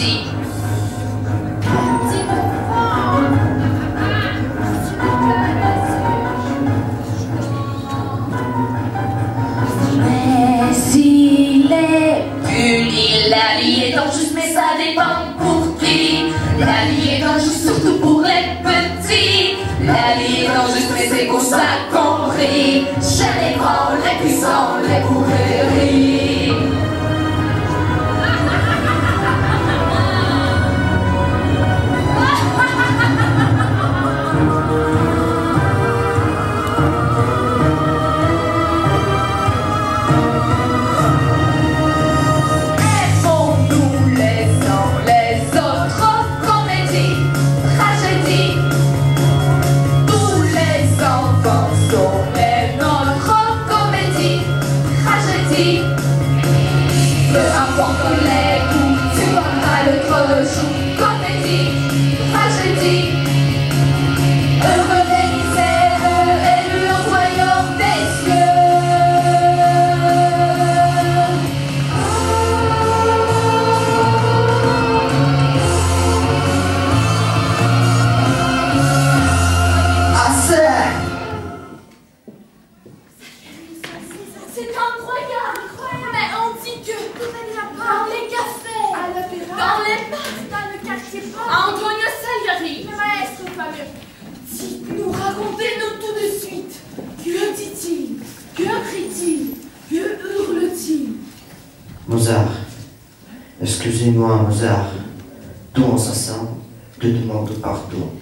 petit. Mais s'il est puni, la vie est injuste, mais ça dépend pour qui. La vie est injuste surtout pour les petits. La vie est injuste, mais c'est pour ça qu'on rit. Chez les grands, les puissants, les pouvez rire. Peu importe les coups, tu auras l'autre jour. Comédie, tragédie, heureux des misères, élus au royaume des cieux. Assez! C'est incroyable! Mais on dit que dans les cafés, à l'opéra, dans les parcs, dans le quartier pauvre, Antonio Salieri, le maestro fameux. Dites-nous, racontez-nous tout de suite. Que dit-il? Que crie-t-il? Que hurle-t-il? Mozart, excusez-moi, Mozart. Ton assassin te demande pardon.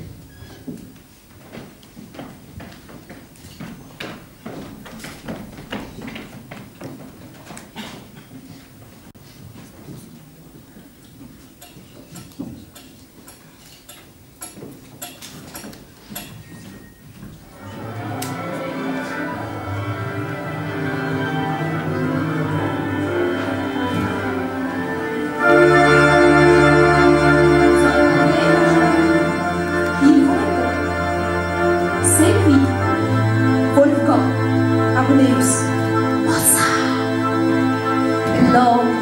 L'homme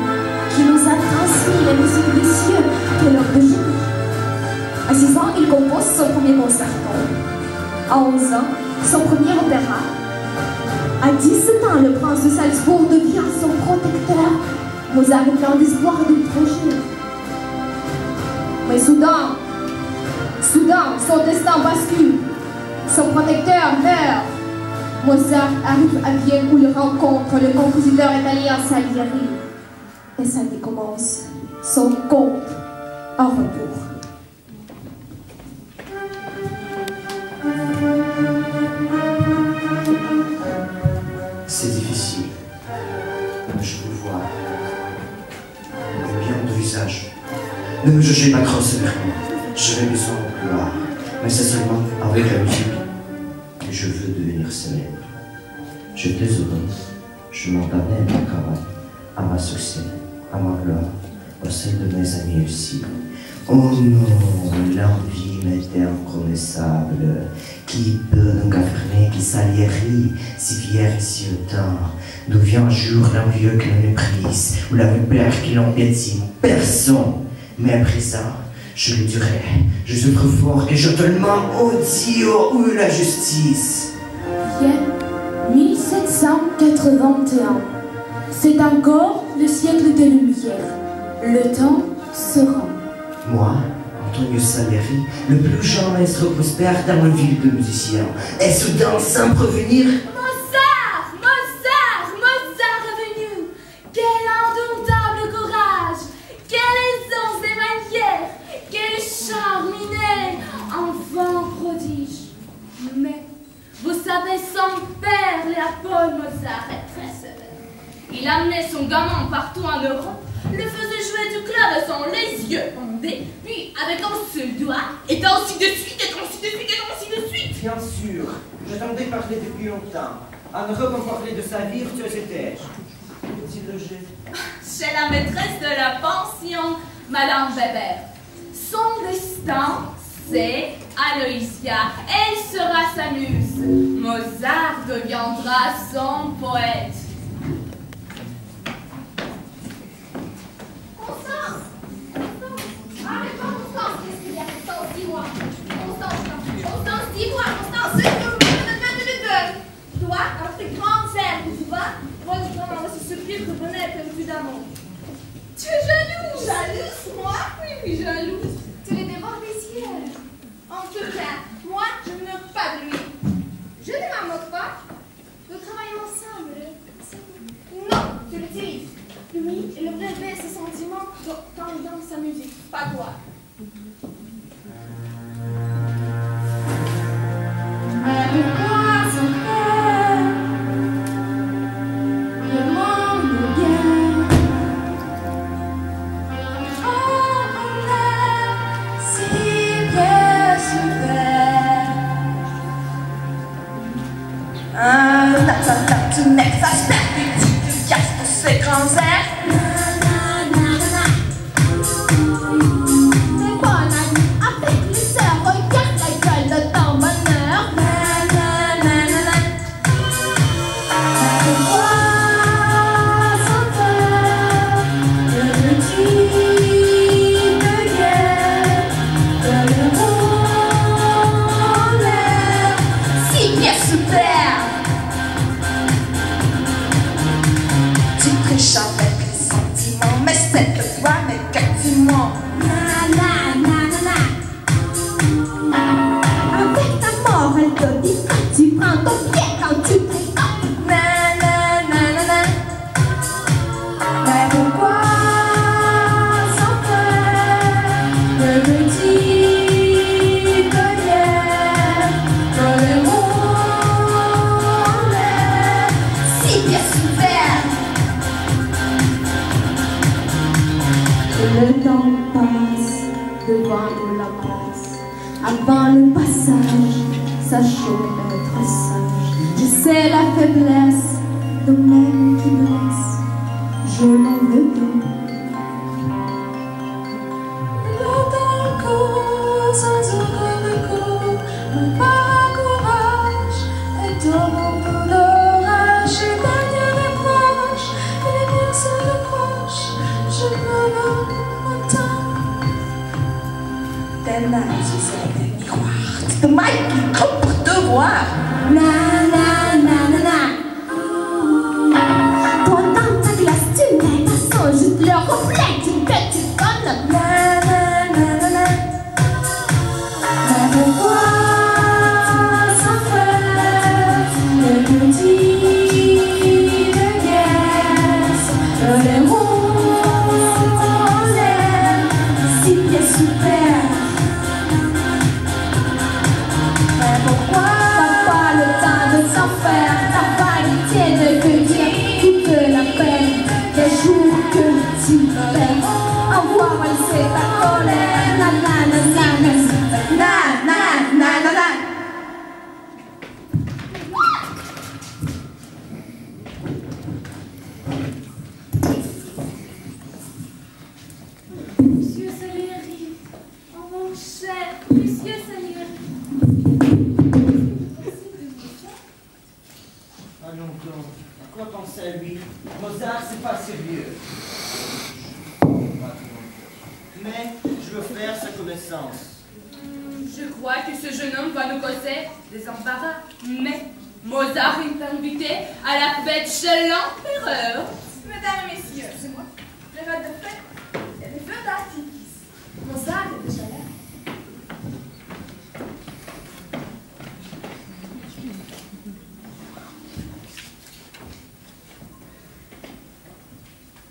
qui nous a transmis les musiques des cieux de l'heure de jour. À 6 ans, il compose son premier concerto. À 11 ans, son premier opéra. À 17 ans, le prince de Salzbourg devient son protecteur. Mozart est plein d'espoir et de projet. Mais soudain, son destin bascule. Son protecteur meurt. Mozart arrive à Vienne où il rencontre le compositeur italien Salieri. Et ça décommence son conte en retour. C'est difficile. Je vous vois. Bien de visage. Ne me jugez pas trop sévèrement. J'avais besoin de gloire. Mais c'est seulement avec la musique que je veux devenir célèbre. J'étais heureux. Je m'en donnais à mon travail, à ma succès, à ma gloire, à celle de mes amis aussi. Oh non, l'envie m'était inconnaissable. Qui peut donc affirmer que Salieri, si fier et si hautain, d'où vient un jour l'envieux qui le méprise, ou la vipère qui l'embétine? Personne. Mais après ça, je le dirai. Je souffre fort que je tellement maudit où est la justice. Vienne, 1781. C'est encore le siècle des Lumières. Le temps sera. Moi, Antonio Salieri, le plus jeune maestro prospère dans une ville de musiciens, et soudain, sans prévenir, Mozart! Mozart! Mozart revenu! Quel indomptable courage! Quelle aisance des manières! Quel charme inné! Enfant prodige! Mais, vous savez, son père, Léopold Mozart, est très sévère. Il amenait son gamin partout en Europe, le faisait jouer du clavecin, les yeux bandés, puis avec un seul doigt, et ainsi de suite, et ainsi de suite, et ainsi de suite. Bien sûr, je t'entendais parler depuis longtemps. En Europe, on parlait de sa virtuosité. Petit logé. Chez la maîtresse de la pension, Madame Weber. Son destin, c'est Aloysia. Elle sera sa muse. Mozart deviendra son poète. vieux revenait perdu d'amour. Tu es jalouse? Jalouse, moi? Oui, jalouse. Tu les dévores des yeux. En tout cas, moi, je ne me moque pas de lui. Je ne m'en moque pas. Nous travaillons ensemble. Non, tu le dis. Lui, il révèle ses sentiments quand il danse sa musique, pas toi. Pourquoi s'en faire? Le monde est bien. On est si bien souffert. Tu n'exagères plus pour ces grands airs. Le temps passe devant nous la passe. Avant le passage, sachons être sages. Je sais la faiblesse de même qui blesse. Je m'en veux pas. L'automne court sans aucun recours. Mon pas courage est au bout de l'orage. Et derrière les proches, les miens se reprochent. Je me veux. Tes mains sont des miroirs. C'est de Mike qui compte pour te voir. Na na na na na. Toi dans ta glace, tu n'es pas sans juste le reflet d'une petite conne. Na na na na na. Mais pourquoi s'en faire le petit de guerre? Les mots en l'air, si bien super. Pourquoi t'as pas le temps de s'en faire? Ta vanité ne veut dire toute la peine des jours que tu peines. Envoie valser ta colère. Na na na na na na na na na. Monsieur Salieri, oh mon cher, Monsieur Salieri. Allons donc, à quoi pensait lui? Mozart, c'est pas sérieux. Mais je veux faire sa connaissance. Je crois que ce jeune homme va nous causer des embarras. Mais Mozart est invité à la fête chez l'empereur. Mesdames et messieurs, c'est moi. Les fêtes de fête et les feux d'artifice. Mozart est déjà là.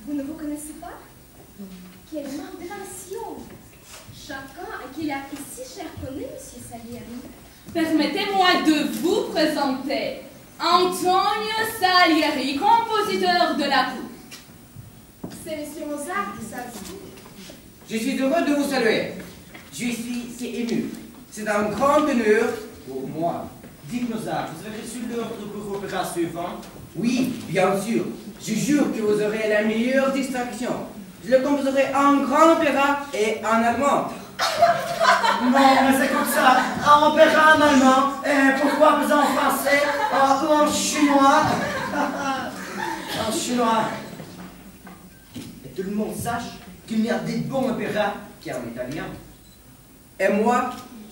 Vous ne vous connaissez pas? Quel manque d'attention! Chacun à qui il a pris si cher connu, Monsieur Salieri. Permettez-moi de vous présenter Antonio Salieri, compositeur de la cour. C'est Monsieur Mozart qui s'invite. Je suis heureux de vous saluer. Je suis si ému. C'est un grand honneur pour moi. Dites Mozart, vous avez reçu l'ordre pour l'opéra suivant? Oui, bien sûr. Je jure que vous aurez la meilleure distraction. Je le composerai en grand opéra et en allemand. Non, mais c'est comme ça. En opéra en allemand, et pourquoi pas en français ou en chinois? En chinois. Et tout le monde sache qu'il y a des bons opéras qu'en italien. Et moi,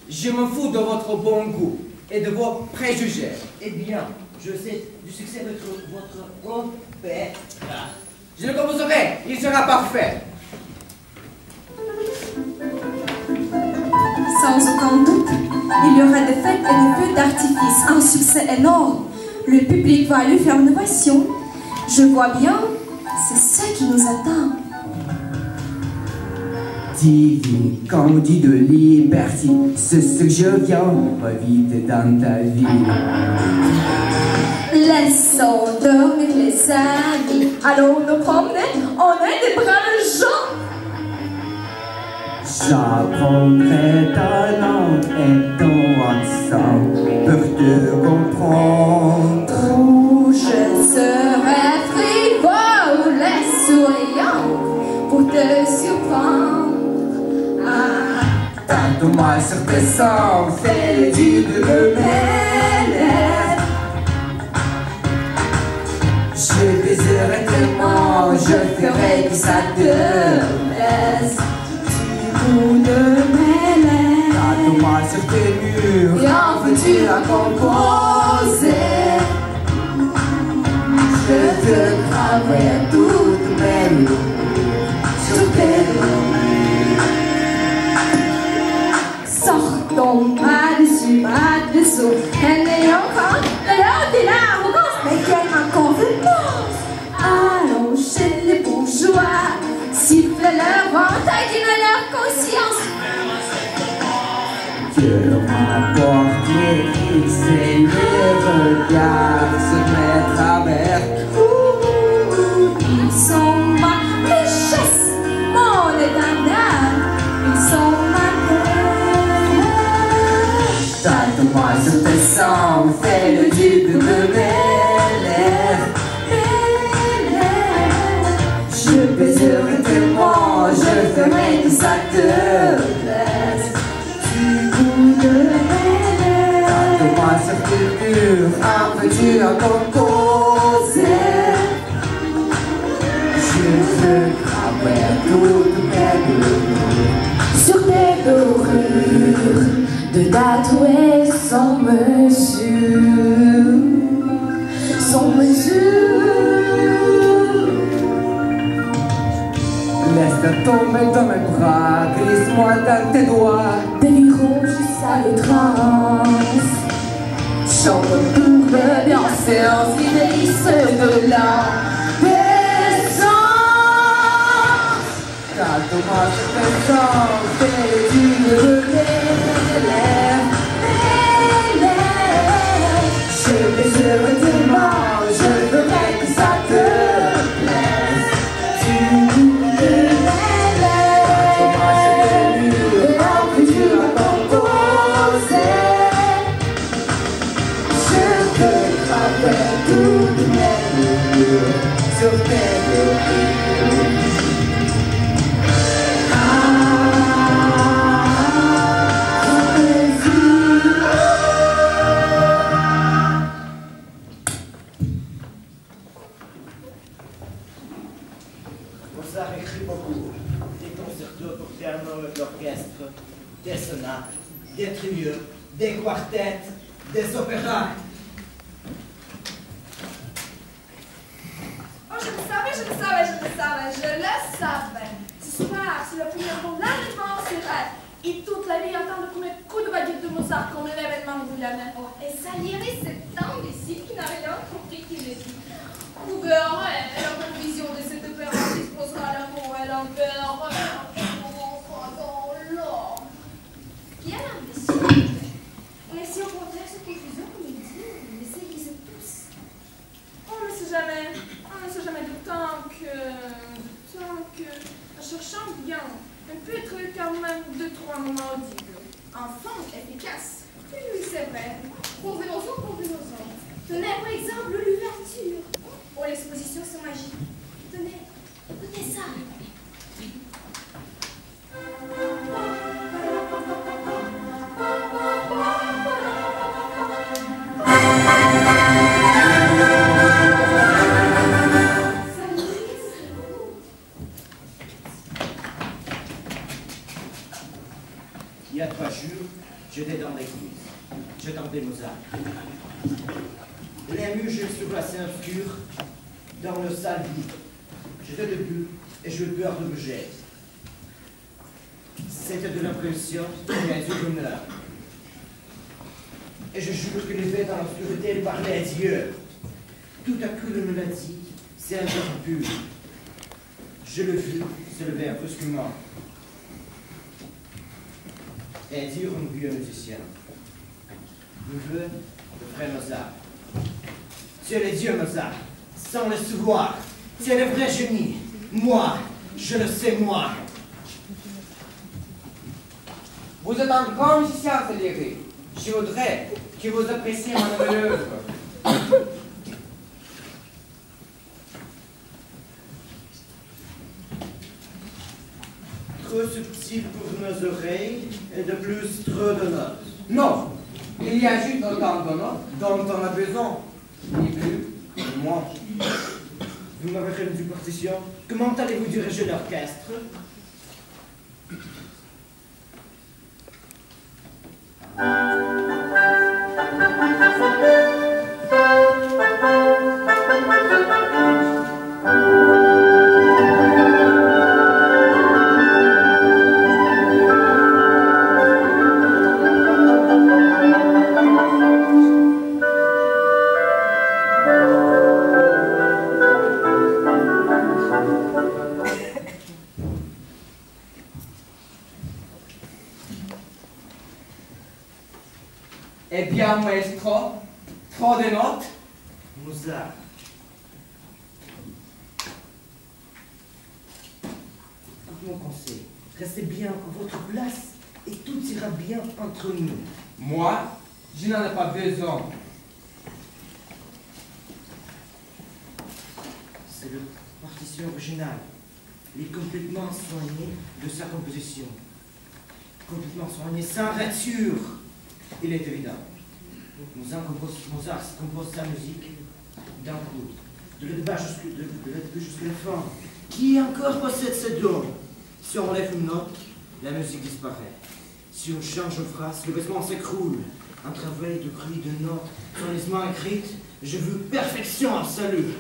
je me fous de votre bon goût et de vos préjugés. Eh bien, Je sais du succès de votre opéra. Je le composerai, il sera parfait. Sans aucun doute, il y aura des fêtes et des feux d'artifice, un succès énorme. Le public va aller faire une ovation. Je vois bien, c'est ça qui nous attend. Divine, quand on dit de liberté, c'est ce que je viens revivre dans ta vie. Laissons dormir les amis, allons nous promener, on est des braves gens. J'apprendrai ta langue et ton accent pour te comprendre. Où je serai frivole et souriant pour te surprendre. Tente-moi sur tes sangs, fais les dupes de mes lèvres. Je baiserai tellement, je ferai que ça te plaise. Du bout de mes lèvres, tente-moi sur tes murs, et en veux-tu à composer. Je te graverai toutes mes murs sur tes murs. Sortons mal-dessous, elle est encore de l'heure de l'arrogance, mais quelle inconvenance! Allons chez les bourgeois, siffle leur vent, taquine leur conscience. Que m'importe les risques et les regards se mettent à travers. Ils sont ma richesse, mon éternel, ils sont ma peur. Tente-moi sur tes sangs, fais le dupe de mes lèvres. Je baiserai tellement, je ferai que ça te plaise. Du bout de mes lèvres, tente-moi sur tes murs, un veux-tu encore causer. Je te graverai toutes mes murs Sur tes dorures, de tatouer sans mesure, sans mesure. Laisse tomber dans mes bras, glisse-moi dans tes doigts. Délirons jusqu'à l'étrange, chante pour le bienséance qui délice de la descente. Tente-moi sur tes sangs, fais le dupe de mes lèvres. Je baiserai tellement, je ferai que ça te plaise. Du bout de mes lèvres, tente-moi sur tes murs, et en futur à composer. Je te graverai toutes mes murs sur tes dorures. Mozart écrit beaucoup. Des concertos pour piano et l'orchestre, des sonates, des trios, des quartets, des opéras. Oh, je le savais. Ce soir, c'est le premier mot, l'allemand sera. Et toute la vie attend le premier coup de baguette de Mozart comme l'événement de la mer. Oh, et Salieri, cet imbécile qui n'a rien compris qu'il ait dit. Vous verrez, la conclusion de cette opéra disposera l'amour et l'empereur dans l'or. Qui est l'imbécile? Mais si au contraire cette conclusion, comme il dit, mais celle qui se pousse. On ne sait jamais de temps que, en cherchant bien, on peut trouver quand même 2-3 moments audibles. Enfin, efficace. Oui, c'est vrai. Convenons-en. Tenez, par exemple, l'ouverture. Oh, l'exposition, c'est magique. Tenez, écoutez ça. Il y a 3 jours, j'étais dans l'église. J'entendais Mozart. Les bien mieux je sur la scène obscure, dans le sale vide. J'étais debout et je peur de bouger. C'était de l'impression mais du bonheur. Et je jure que les bêtes dans l'obscurité parlaient à Dieu. Tout à coup, le mélodie s'est interrompue. Je le vis se lever brusquement. Et dire un vieux musicien. Neveu de frère Mozart. Tu es le dieu Mozart, sans le savoir. Tu es le vrai génie. Moi, je le sais moi. Vous êtes un grand musicien, Salieri. Je voudrais que vous appréciez ma nouvelle œuvre. Trop subtil pour nos oreilles et de plus trop de notes. Non, il y a juste autant de notes dont on a besoin. Ni plus, ni moins. Vous m'avez rendu partition. Comment allez-vous diriger l'orchestre? Eh bien, maestro, trop de notes. Mozart. Écoute mon conseil. Restez bien à votre place et tout ira bien entre nous. Moi, je n'en ai pas besoin. C'est le partition originale. Il est complètement soigné de sa composition. Complètement soigné, sans rature. Il est évident. Mozart compose sa musique d'un coup, de le début jusqu'à la fin. Qui encore possède ce don? Si on enlève une note, la musique disparaît. Si on change une phrase, le vêtement s'écroule. Un travail de cris, de notes, soigneusement écrites, je veux perfection absolue.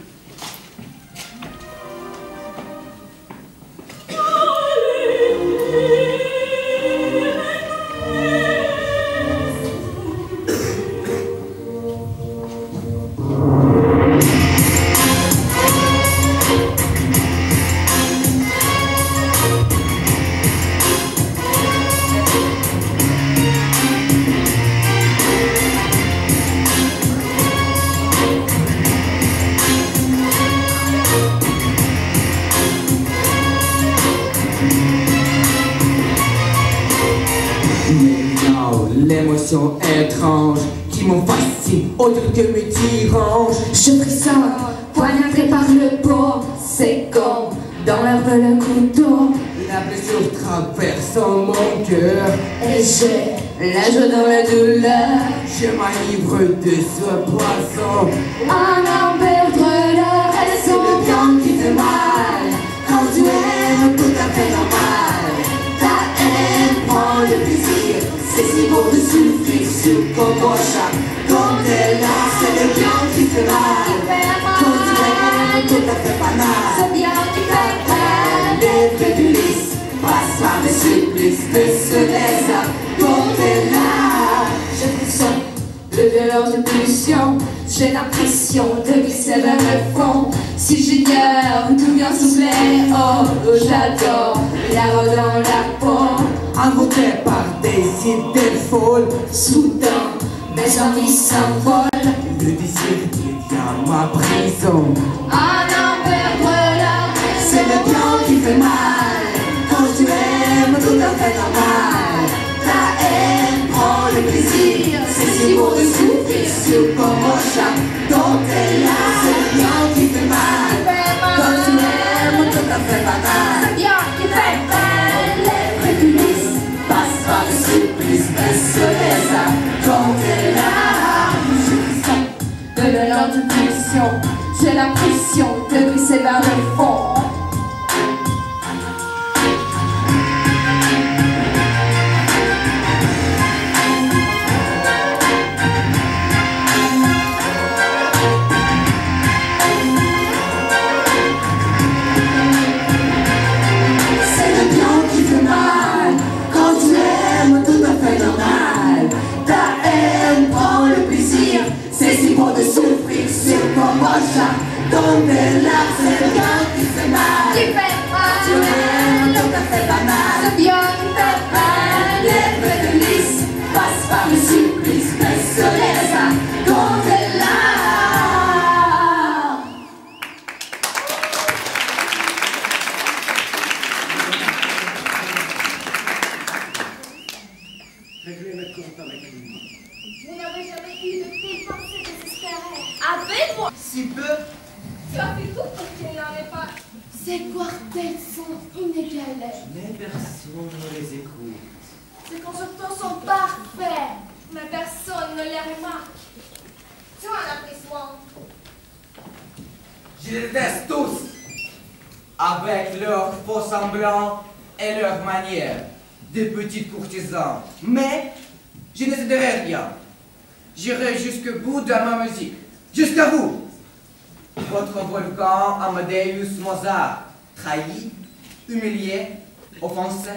L'émotion étrange qui m'en fascine autre que me dérange. Je frissonne, poignardé par le pot, c'est comme dans l'herbe le couteau. La blessure traverse mon cœur Et j'ai la joie dans la douleur. Je m'enivre de ce poison. À n'en perdre la raison. Le bien qui fait mal Quand tu aimes, tout à fait normal. Ta haine prend le plaisir. C'est si beau de souffrir sur ton prochain. Quand t'es là, c'est le bien qui fait mal. Quand tu aimes, tout à fait banal. C'est bien qui fait mal. Les préjudices passent par des supplices de ce désert. Quand t'es là, Je frissonne de violence de pulsion. J'ai l'impression de glisser vers le fond. Si j'ignore d'où vient souffler, oh, j'adore la rose dans la peau. invoqué par des idées folles. Soudain, mes envies s'envolent. Le désir devient ma prison. À n'en perdre la C'est le bien qui fait mal. Quand tu aimes, tout à fait normal. Ta haine prend le plaisir. C'est si beau de souffrir sur comme un chat. Quand t'es là, c'est le bien qui fait mal. Quand tu aimes, tout à fait banal. C'est bien qui fait mal. Les préjudices passent par le supplice de ce désert. Quand t'es là, De violente pulsion, j'ai l'impression de glisser vers le fond. Ces quartets sont inégalés. Mais personne ne les écoute. Ces concertos sont parfaits. Mais personne ne les remarque. Tu en as pris soin. Je les déteste tous, avec leurs faux semblants et leurs manières de petits courtisans. Mais je ne céderai rien. J'irai jusqu'au bout de ma musique, jusqu'à vous. Votre volcan Amadeus Mozart, trahi, humilié, offensé.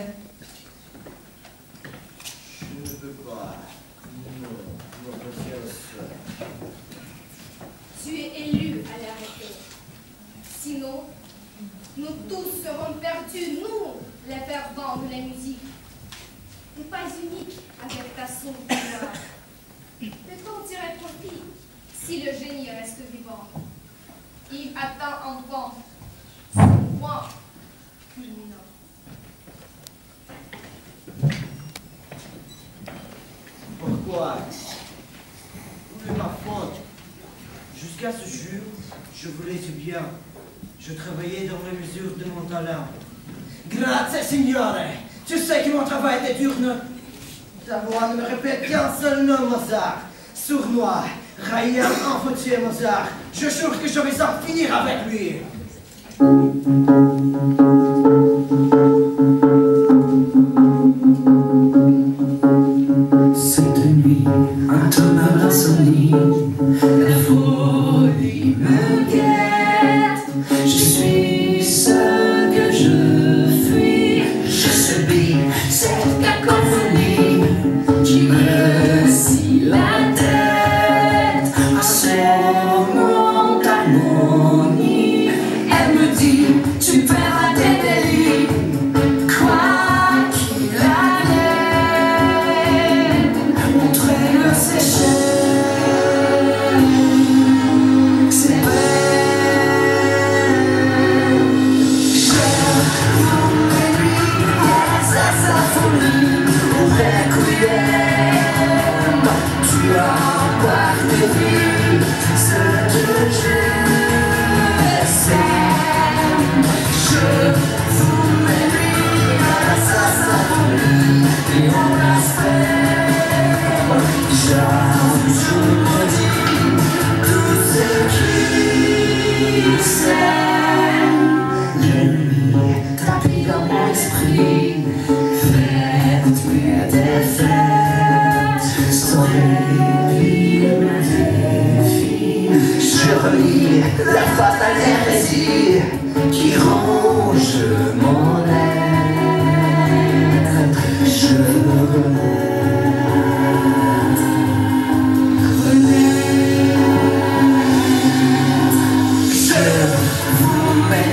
Je ne veux pas. Non, mon précieux. Tu es élu à l'arrêter. Sinon, nous tous serons perdus, nous, les fervents de la musique. Tu n'es pas unique avec ta sourde pouvoir. Peut-on tirer profit si le génie reste vivant? Il atteint un vent, son point culminant. Pourquoi? Où est ma faute? Jusqu'à ce jour, je voulais du bien. Je travaillais dans la mesure de mon talent. Grazie, signore! Tu sais que mon travail était dur, non? Ta voix ne me répète qu'un seul nom, Mozart. Sournois, railleur, enfoncé, Mozart. Je jure que je vais en finir avec lui. Cette nuit, intenable insomnie, la folie me guette. Je suis ce que je fuis, je subis cette cacophonie qui me scie la tête. Un serment d'harmonie, elle me dit, tu perds tes délits, quoi qu'il arrive. Montrez-le sécher, c'est vrai. Je vous réduis à sa symphonie, au requiem. Tu emportes de vie ce que je sème. Je vous réduis à sa symphonie et on la sème. Je redis tout ce qui s'aime. L'ennemi tapis dans mon esprit, faites mes défaites, sans répit de ma défi. Je relis la fatale hérésie qui ronge mon être. Je vous mets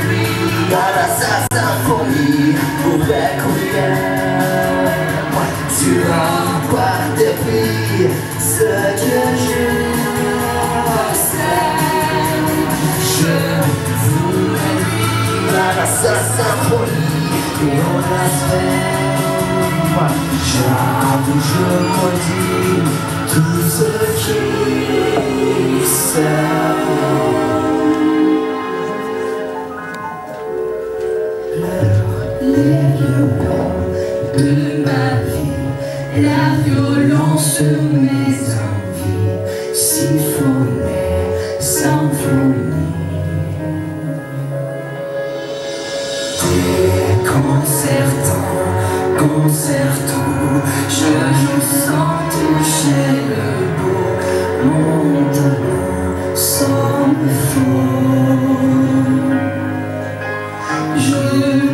à la symphonie pour requiem. Tu emportes depuis ce que je sème. Je vous mets à la symphonie et on la sème. J'avoue, je redis tout ce qui s'aime. Les violons de ma vie, la violence de mes envies, symphonie, symphonie. Déconcertant, concerto, je me sens toucher le beau, mon talent semble faux. Je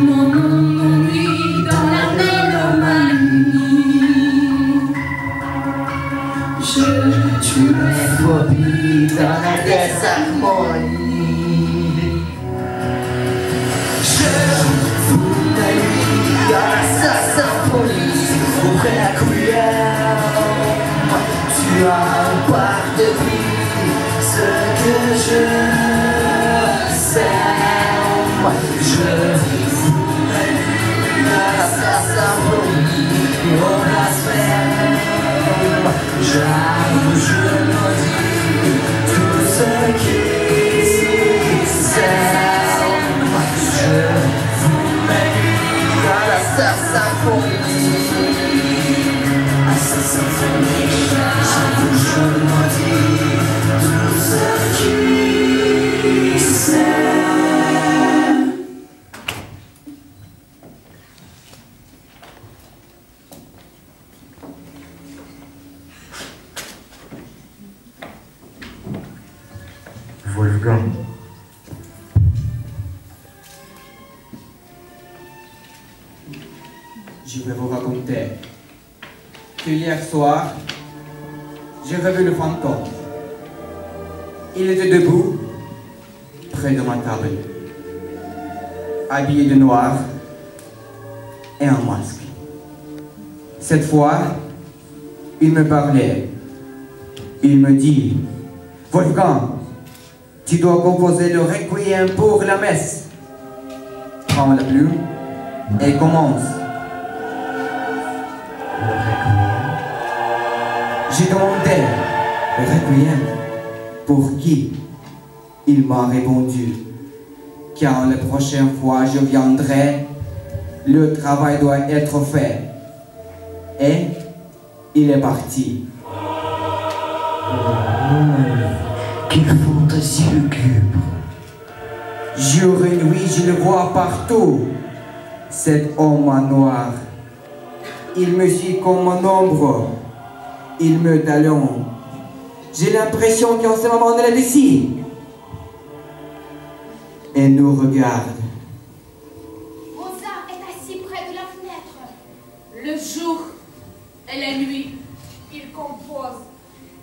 m'ennuie dans la mélomanie. Je tue mes phobies dans la désharmonie. Je vous mets à sa symphonie au requiem. Tu emportes de vie ce que je sème. Je vous mets à sa symphonie et on la sème. J'avoue, je maudis tout ce qui s'aime. Je blanc. Je vais vous raconter que hier soir, j'ai revu le fantôme. Il était debout, près de ma table, habillé de noir et un masque. Cette fois, il me parlait. Il me dit, Wolfgang, tu dois composer le requiem pour la messe. Prends la plume et commence. J'ai demandé le requiem pour qui? Il m'a répondu, quand la prochaine fois je viendrai, le travail doit être fait. Et il est parti. Quelle fantaisie lugubre. Jour et nuit, je le vois partout. Cet homme en noir. Il me suit comme un ombre. Il me talonne. J'ai l'impression qu'en ce moment, elle est ici. Et nous regarde. Mozart est assis près de la fenêtre. Le jour et la nuit, il compose.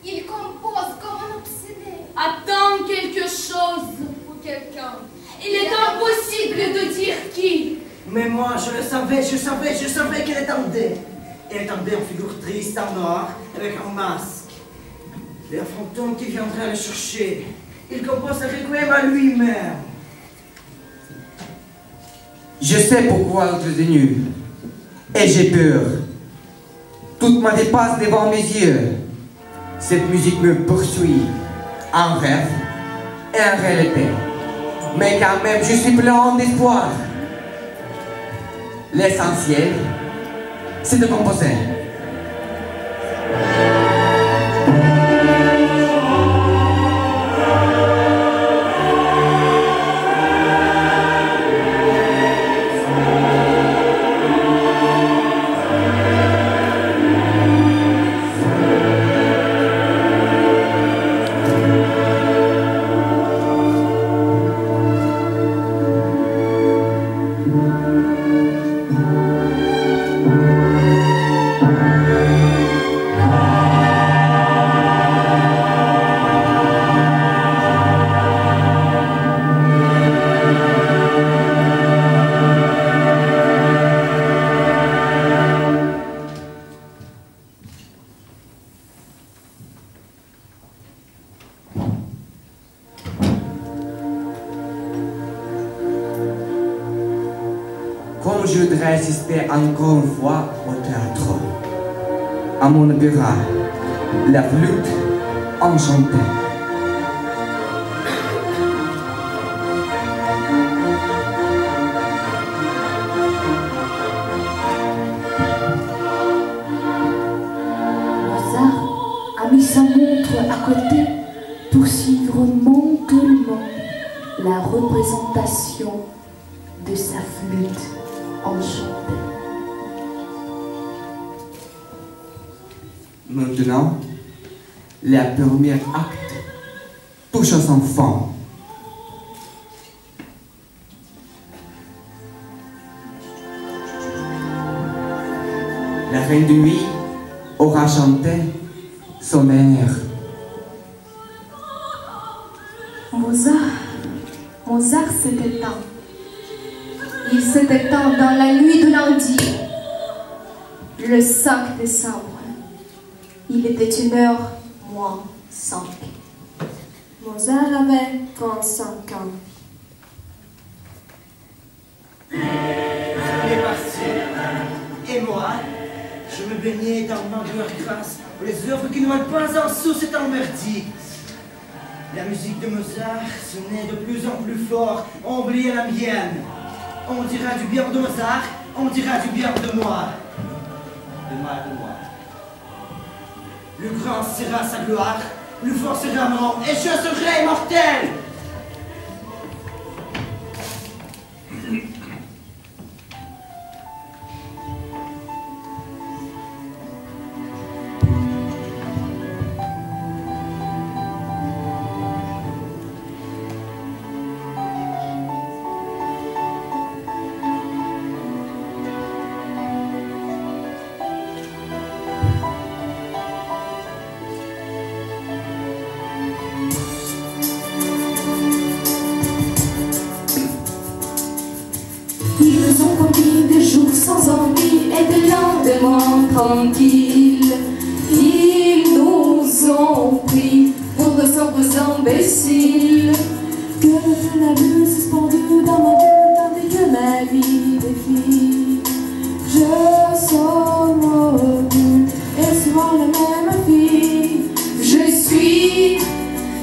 Il compose comme un obsédé. Attend quelque chose ou quelqu'un. Il est impossible de dire qui. Mais moi, je le savais, je savais qu'elle attendait. Elle attendait en figure triste, en noir, avec un masque. Le fantôme qui viendrait le chercher. Il compose le requiem à lui-même. Je sais pourquoi tu es venu. Et j'ai peur. Toute ma vie passe devant mes yeux. Cette musique me poursuit. En rêve et en réalité. Mais quand même, je suis plein d'espoir. L'essentiel, c'est de composer. Comme je voudrais assister encore une fois au théâtre, à mon opéra, la flûte enchantée. Mozart a mis sa montre à côté pour suivre mentalement la représentation de sa flûte enchantée. Maintenant, la première acte touche à son fond. La reine de nuit aura chanté son air. Mozart se détend. Il se détend dans la nuit de lundi, le 5 décembre. Il était 1h moins 5. Mozart avait 35 ans. Il est parti. Et moi, je me baignais dans ma gloire grâce pour les œuvres qui ne valent pas un sou, c'est un merdique. La musique de Mozart sonnait de plus en plus fort, on oubliait la mienne. On dira du bien de Mozart, on dira du bien de moi. De moi. Le grand sera sa gloire, le fort sera mort, et je serai immortel. Ils nous ont promis des jours sans envie et des lendemains tranquilles. Ils nous ont pris pour de simples imbéciles. Que de la bulle suspendue dans ma bulle tandis que ma vie défile. Je sonne revue et souvent la même fille. Je suis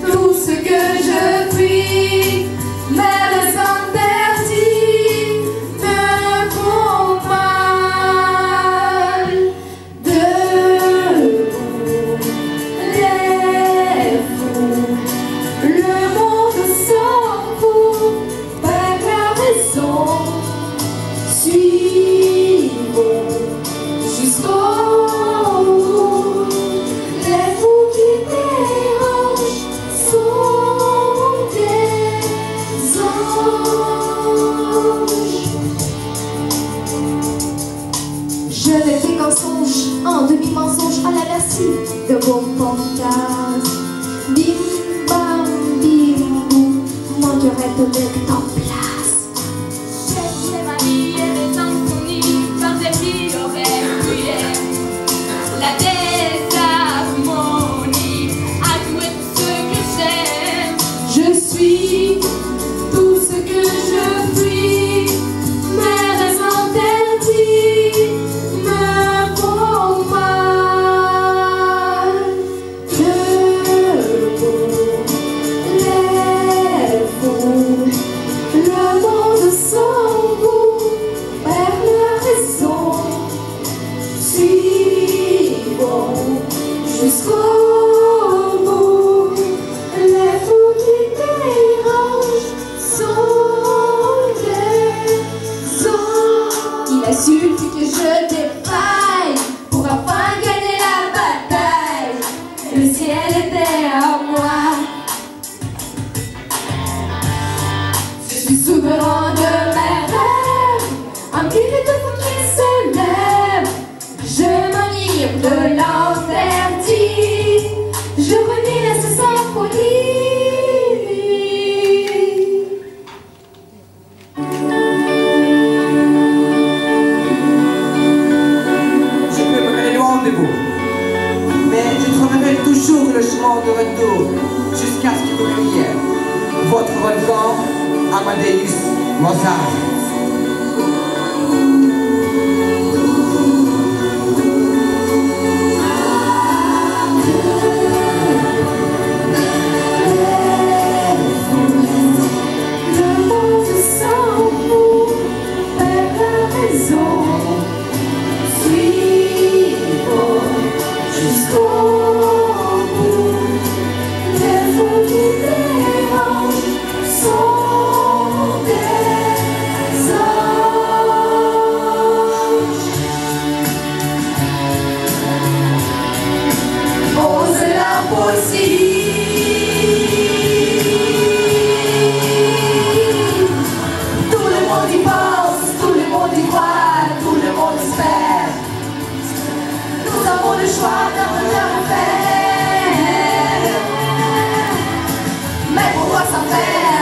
tout ce que je puis, mais les interdits me font mal. Debout, les fous, le monde s'en fout, par la raison. Suivons jusqu'au bout. Les fous qui dérangent sont des anges. Je n'étais qu'un songe, un demi-mensonge à la merci de vos fantasmes. Bim bam bim boum, mon cœur est avec en place. J'ai ma vie et les insomnies par des filles régulières. La désharmonie a joué tout ce que j'aime. Je suis tout ce que je suis, mais les interdits me font mal. Debout, les fous, le monde s'en fout, perd la raison. Suivons jusqu'au bout. Les fous qui dérangent sont des anges. Il a suffi que je défaille pour enfin gagner la bataille. Le ciel était à moi. Je suis souverain de mes rêves, un pilier de fou qui se lève. Je m'enivre de l'interdit, je revis la symphonie. Je peux me mêler loin de vous, mais je trouverai toujours le chemin de retour jusqu'à ce que vous criez votre volcan Amadeus Mozart. Le monde s'en fout, perd la raison. Suivons jusqu'au bout. Les fous qui dérangent sont des anges. Ose l'impossible. Tout le monde y pense, tout le monde y croit, tout le monde espère. Nous avons le choix d'un bonheur à faire. Mais pourquoi s'en faire?